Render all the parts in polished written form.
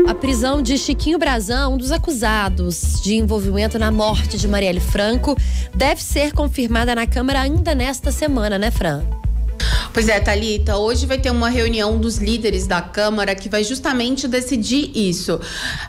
A prisão de Chiquinho Brazão, um dos acusados de envolvimento na morte de Marielle Franco, deve ser confirmada na Câmara ainda nesta semana, né, Fran? Pois é, Thalita, hoje vai ter uma reunião dos líderes da Câmara que vai justamente decidir isso.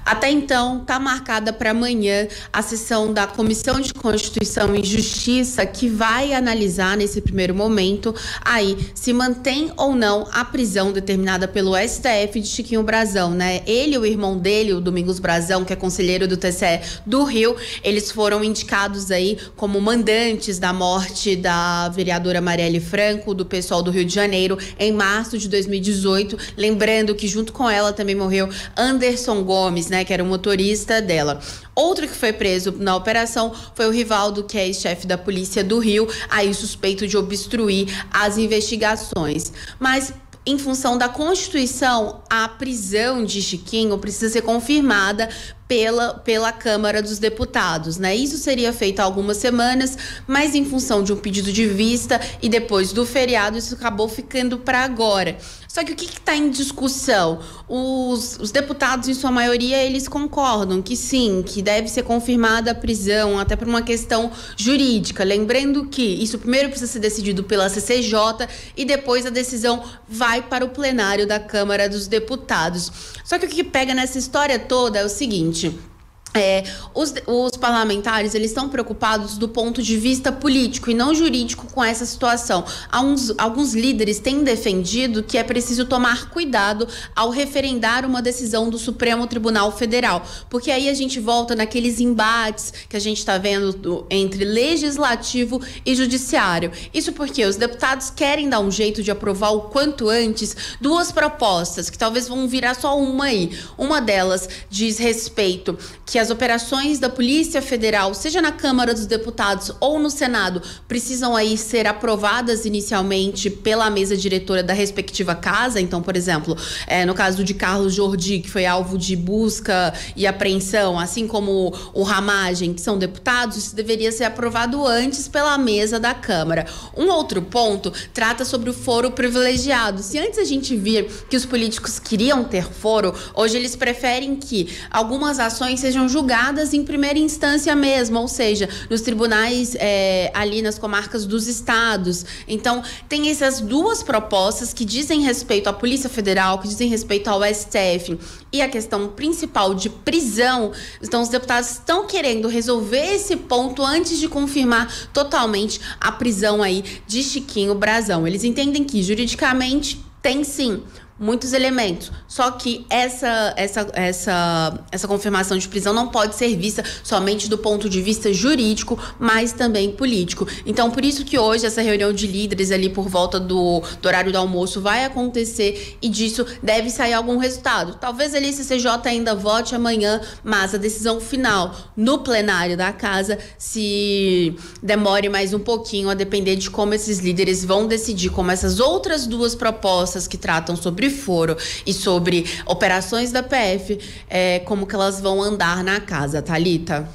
Até então, está marcada para amanhã a sessão da Comissão de Constituição e Justiça, que vai analisar nesse primeiro momento aí se mantém ou não a prisão determinada pelo STF de Chiquinho Brazão, né? Ele e o irmão dele, o Domingos Brazão, que é conselheiro do TCE do Rio, eles foram indicados aí como mandantes da morte da vereadora Marielle Franco, do pessoal do Rio de Janeiro, em março de 2018. Lembrando que junto com ela também morreu Anderson Gomes, né, que era o motorista dela. Outro que foi preso na operação foi o Rivaldo, que é chefe da polícia do Rio, aí suspeito de obstruir as investigações. Mas em função da Constituição, a prisão de Chiquinho precisa ser confirmada pela Câmara dos Deputados, né? Isso seria feito há algumas semanas, mas em função de um pedido de vista e depois do feriado, isso acabou ficando para agora. Só que o que está em discussão? Os deputados, em sua maioria, eles concordam que sim, que deve ser confirmada a prisão, até por uma questão jurídica. Lembrando que isso primeiro precisa ser decidido pela CCJ e depois a decisão vai para o plenário da Câmara dos Deputados. Só que o que pega nessa história toda é o seguinte: os parlamentares, eles estão preocupados do ponto de vista político e não jurídico com essa situação. Alguns líderes têm defendido que é preciso tomar cuidado ao referendar uma decisão do Supremo Tribunal Federal, porque aí a gente volta naqueles embates que a gente está vendo entre legislativo e judiciário. Isso porque os deputados querem dar um jeito de aprovar o quanto antes duas propostas, que talvez vão virar só uma aí. Uma delas diz respeito que as operações da Polícia Federal, seja na Câmara dos Deputados ou no Senado, precisam aí ser aprovadas inicialmente pela mesa diretora da respectiva casa. Então, por exemplo, no caso de Carlos Jordi, que foi alvo de busca e apreensão, assim como o Ramagem, que são deputados, isso deveria ser aprovado antes pela mesa da Câmara. Um outro ponto trata sobre o foro privilegiado. Se antes a gente via que os políticos queriam ter foro, hoje eles preferem que algumas ações sejam julgadas em primeira instância mesmo, ou seja, nos tribunais ali nas comarcas dos estados. Então, tem essas duas propostas que dizem respeito à Polícia Federal, que dizem respeito ao STF, e a questão principal de prisão. Então, os deputados estão querendo resolver esse ponto antes de confirmar totalmente a prisão aí de Chiquinho Brazão. Eles entendem que juridicamente tem sim muitos elementos, só que essa confirmação de prisão não pode ser vista somente do ponto de vista jurídico, mas também político. Então, por isso que hoje essa reunião de líderes ali por volta do horário do almoço vai acontecer e disso deve sair algum resultado. Talvez ali a CCJ ainda vote amanhã, mas a decisão final no plenário da casa se demore mais um pouquinho, a depender de como esses líderes vão decidir, como essas outras duas propostas que tratam sobre foro e sobre operações da PF, como que elas vão andar na casa, Thalita?